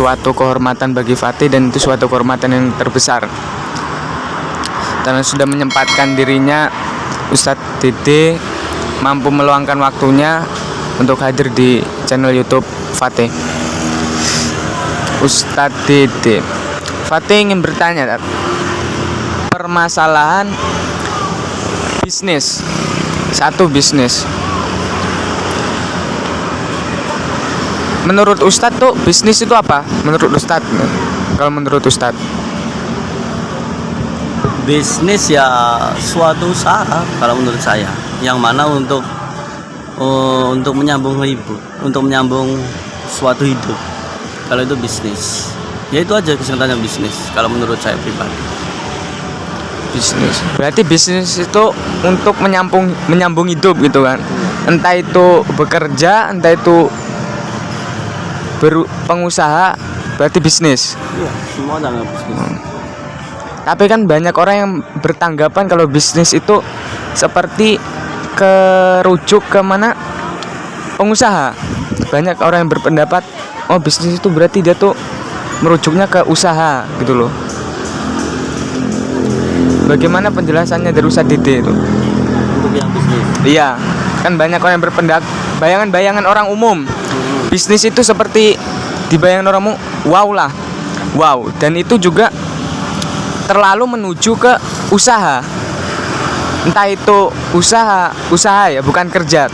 suatu kehormatan bagi Fatih, dan itu suatu kehormatan yang terbesar. Karena sudah menyempatkan dirinya, Ustadz Dede mampu meluangkan waktunya untuk hadir di channel YouTube Fatih. Ustadz Dede, Fatih ingin bertanya, permasalahan bisnis, satu bisnis. Menurut Ustadz tuh bisnis itu apa? Menurut Ustadz, kalau menurut Ustadz, bisnis ya suatu usaha kalau menurut saya, yang mana untuk menyambung hidup, untuk menyambung suatu hidup. Kalau itu bisnis, ya itu aja kesimpulannya bisnis kalau menurut saya pribadi. bisnis berarti bisnis itu untuk menyambung hidup gitu kan, entah itu bekerja, entah itu pengusaha, berarti bisnis. Iya, semua adalah bisnis. Tapi kan banyak orang yang bertanggapan kalau bisnis itu seperti kerujuk ke mana, pengusaha. Banyak orang yang berpendapat, oh bisnis itu berarti dia tuh merujuknya ke usaha gitu loh. Bagaimana penjelasannya dari Ustadz Dede itu? Untuk yang bisnis. Iya, kan banyak orang yang berpendapat, bayangan orang umum, bisnis itu seperti di bayangan orang umum, wow, dan itu juga terlalu menuju ke usaha. Entah itu usaha ya, bukan kerja.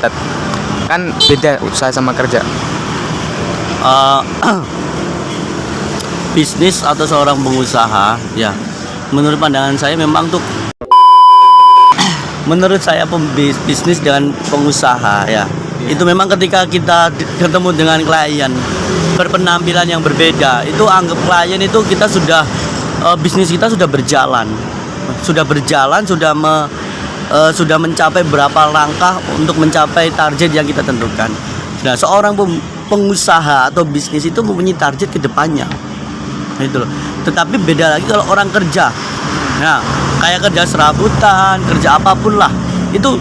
Kan beda usaha sama kerja. Bisnis atau seorang pengusaha, ya menurut pandangan saya memang tuh, menurut saya bisnis dengan pengusaha ya, itu memang ketika kita ketemu dengan klien berpenampilan yang berbeda, itu anggap klien itu kita sudah bisnis kita sudah berjalan, sudah mencapai berapa langkah untuk mencapai target yang kita tentukan. Nah, seorang pengusaha atau bisnis itu mempunyai target ke depannya. Itu loh. Tetapi beda lagi kalau orang kerja. Nah, kayak kerja serabutan, kerja apapun lah. Itu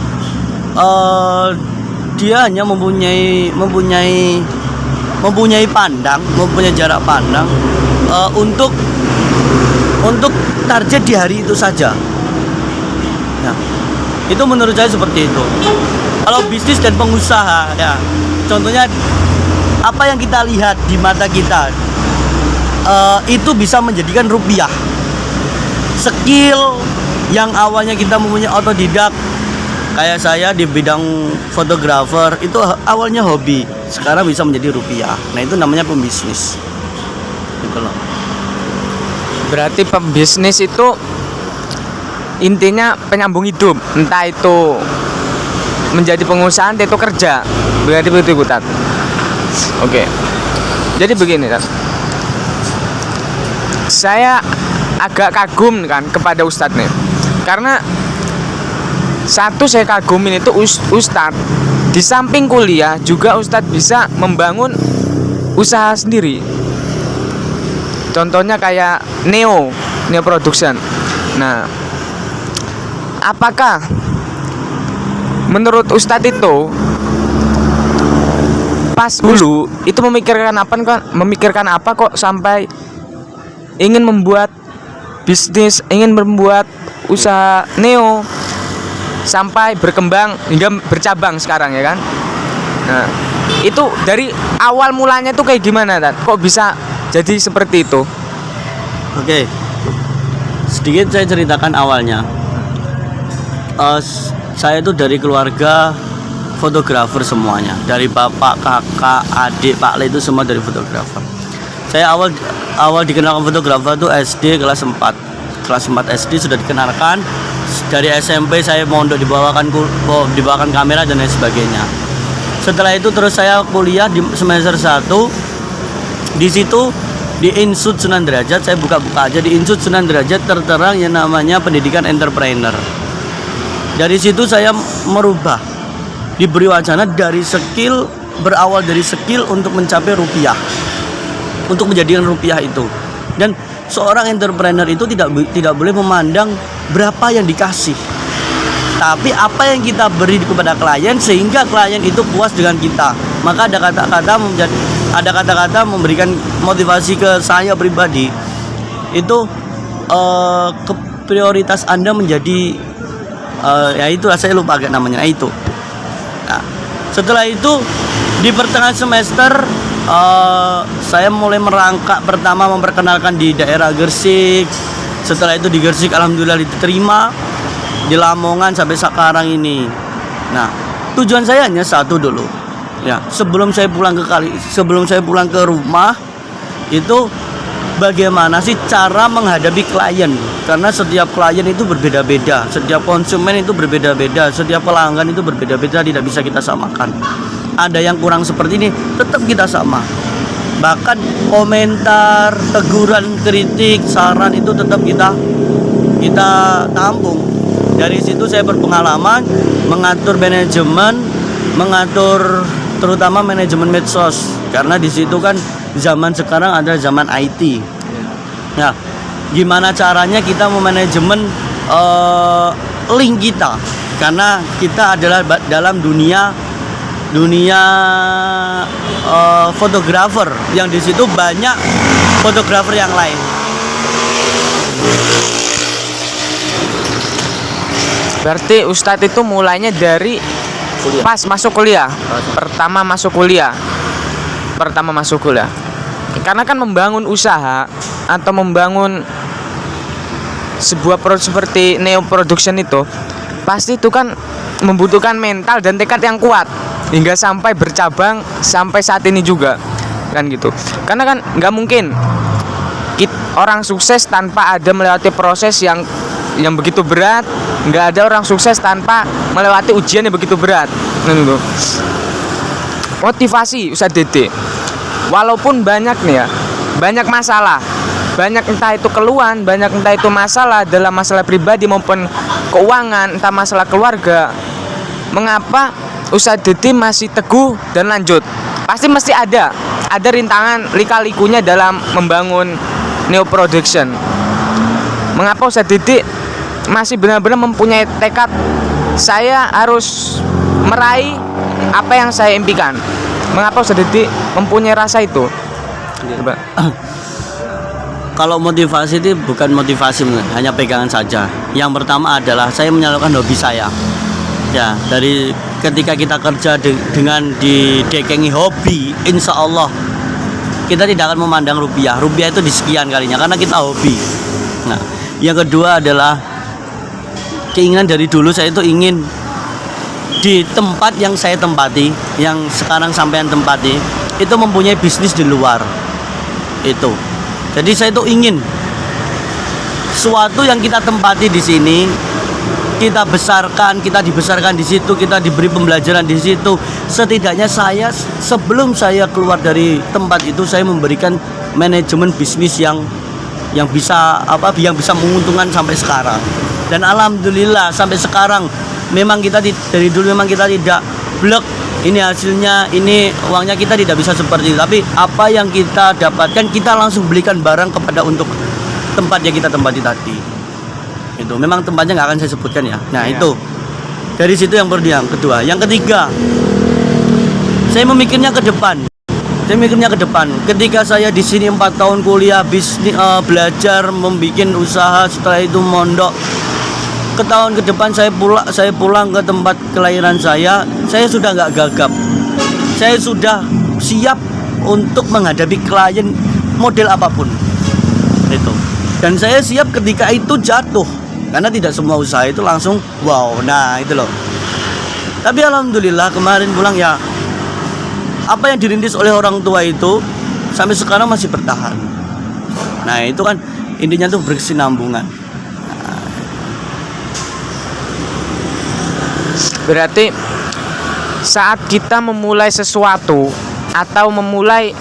dia hanya mempunyai jarak pandang untuk target di hari itu saja. Nah, itu menurut saya seperti itu. Kalau bisnis dan pengusaha ya, contohnya apa yang kita lihat di mata kita, itu bisa menjadikan rupiah. Skill yang awalnya kita mempunyai otodidak, kayak saya di bidang fotografer, itu awalnya hobi, sekarang bisa menjadi rupiah. Nah, itu namanya pembisnis. Gitu loh. Berarti pembisnis itu intinya penyambung hidup, entah itu menjadi pengusaha, entah itu kerja. Berarti begitu, Tat. Oke. Jadi begini, Tat. Saya agak kagum kan kepada Ustadz nih, karena satu saya kagumin itu Ustadz di samping kuliah juga Ustadz bisa membangun usaha sendiri. Contohnya kayak Neo Production. Nah, apakah menurut Ustadz itu pas dulu itu memikirkan apa kok sampai ingin membuat bisnis, ingin membuat usaha Neo sampai berkembang hingga bercabang sekarang ya kan? Nah, itu dari awal mulanya tuh kayak gimana, Tat? Kok bisa jadi seperti itu? Oke, sedikit saya ceritakan awalnya. Saya itu dari keluarga fotografer semuanya, dari bapak, kakak, adik, Pak Le, itu semua dari fotografer. Saya awal dikenalkan fotografer itu SD kelas 4 SD sudah dikenalkan. Dari SMP saya mondok dibawakan kamera dan lain sebagainya. Setelah itu terus saya kuliah di semester 1. Di situ di Insut Sunan Derajat, saya buka-buka aja, di Insut Sunan Derajat tertera yang namanya pendidikan entrepreneur. Dari situ saya merubah, diberi wacana berawal dari skill untuk mencapai rupiah, untuk menjadikan rupiah itu. Dan seorang entrepreneur itu tidak boleh memandang berapa yang dikasih, tapi apa yang kita beri kepada klien sehingga klien itu puas dengan kita. Maka ada kata-kata ada kata-kata memberikan motivasi ke saya pribadi itu, prioritas Anda menjadi ya itulah, saya lupa agak namanya itu. Nah, setelah itu di pertengahan semester saya mulai merangkak, pertama memperkenalkan di daerah Gresik. Setelah itu di Gresik alhamdulillah diterima, di Lamongan sampai sekarang ini. Nah, tujuan saya hanya satu dulu. Ya, sebelum saya pulang ke rumah itu bagaimana sih cara menghadapi klien? Karena setiap klien itu berbeda-beda, setiap konsumen itu berbeda-beda, setiap pelanggan itu berbeda-beda, tidak bisa kita samakan. Ada yang kurang seperti ini, tetap kita sama. Bahkan komentar, teguran, kritik, saran itu tetap kita tampung. Dari situ saya berpengalaman mengatur manajemen, mengatur terutama manajemen medsos, karena di situ kan zaman sekarang adalah zaman IT. Nah, gimana caranya kita memanajemen link kita, karena kita adalah dalam dunia fotografer, yang di situ banyak fotografer yang lain. Berarti Ustadz itu mulainya dari Kuliah. pas masuk kuliah. Pertama masuk kuliah. Karena kan membangun usaha atau membangun sebuah produk seperti Neo Production itu pasti itu kan membutuhkan mental dan tekad yang kuat hingga sampai bercabang sampai saat ini juga, kan gitu. Karena kan nggak mungkin orang sukses tanpa ada melewati proses yang begitu berat. Nggak ada orang sukses tanpa melewati ujian yang begitu berat. Gitu. Motivasi Ustadz Dede, walaupun banyak nih ya, banyak masalah, banyak entah itu keluhan, banyak entah itu masalah dalam masalah pribadi maupun keuangan, entah masalah keluarga, mengapa Ustadz Dede masih teguh dan lanjut? Pasti mesti ada rintangan lika-likunya dalam membangun Neo Production. Mengapa Ustadz Dede masih benar-benar mempunyai tekad, saya harus meraih apa yang saya impikan? Mengapa Ustadz Dede mempunyai rasa itu? Coba. Kalau motivasi itu bukan motivasi, hanya pegangan saja. Yang pertama adalah saya menyalurkan hobi saya. Ya, dari ketika kita kerja dengan didekengi hobi, insya Allah kita tidak akan memandang rupiah. Rupiah itu di sekian kalinya karena kita hobi. Nah, yang kedua adalah keinginan dari dulu saya itu ingin di tempat yang saya tempati, yang sekarang sampean tempati, itu mempunyai bisnis di luar. Itu. Jadi saya itu ingin suatu yang kita tempati di sini, kita besarkan, kita dibesarkan di situ, kita diberi pembelajaran di situ. Setidaknya saya sebelum saya keluar dari tempat itu, saya memberikan manajemen bisnis yang bisa menguntungkan sampai sekarang. Dan alhamdulillah sampai sekarang memang kita dari dulu memang kita tidak blek, ini hasilnya, ini uangnya, kita tidak bisa seperti itu. Tapi apa yang kita dapatkan, kita langsung belikan barang kepada untuk tempat yang kita tempati tadi. Itu memang tempatnya nggak akan saya sebutkan ya. Nah Ya. itu dari situ yang kedua. Yang ketiga, saya memikirnya ke depan. Ketika saya di sini 4 tahun kuliah, bisnis, belajar, membuat usaha, setelah itu mondok. Ke tahun ke depan saya pulang ke tempat kelahiran saya sudah nggak gagap. Saya sudah siap untuk menghadapi klien model apapun. Itu. Dan saya siap ketika itu jatuh. Karena tidak semua usaha itu langsung wow. Nah, itu loh. Tapi alhamdulillah kemarin pulang ya, apa yang dirintis oleh orang tua itu sampai sekarang masih bertahan. Nah, itu kan intinya tuh berkesinambungan. Berarti saat kita memulai sesuatu atau memulai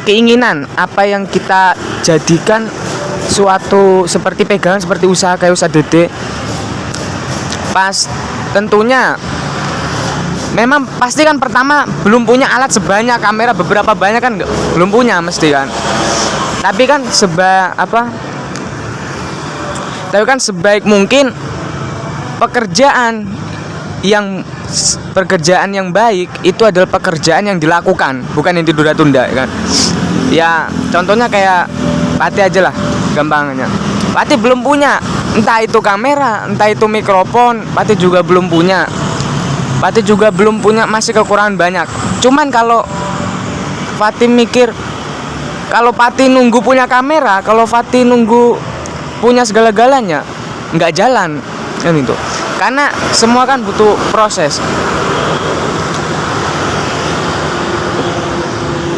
keinginan apa yang kita jadikan suatu seperti pegangan, seperti usaha kayak Ustadz Dede, pas tentunya memang pasti kan pertama belum punya alat sebanyak kamera, beberapa banyak kan belum punya mesti kan. Tapi kan sebaik mungkin pekerjaan pekerjaan yang baik itu adalah pekerjaan yang dilakukan, bukan yang ditunda-tunda, kan? Ya, contohnya kayak Pati aja lah, gampangnya. Pati belum punya, entah itu kamera, entah itu mikrofon, Pati juga belum punya. Pati juga belum punya, masih kekurangan banyak. Cuman kalau Pati mikir, kalau Pati nunggu punya kamera, kalau Pati nunggu punya segala-galanya, nggak jalan, kan itu. Karena semua kan butuh proses.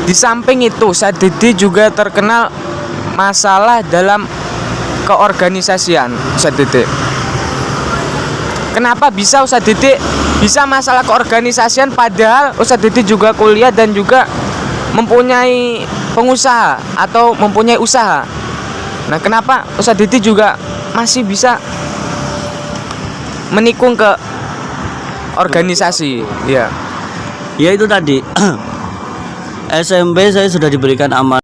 Di samping itu, Ustadz Didi juga terkenal masalah dalam keorganisasian. Ustadz Didi, kenapa bisa Ustadz Didi bisa masalah keorganisasian, padahal Ustadz Didi juga kuliah dan juga mempunyai pengusaha atau mempunyai usaha. Nah, kenapa Ustadz Didi juga masih bisa menikung ke organisasi? Ya. Ya itu tadi. SMP saya sudah diberikan amanah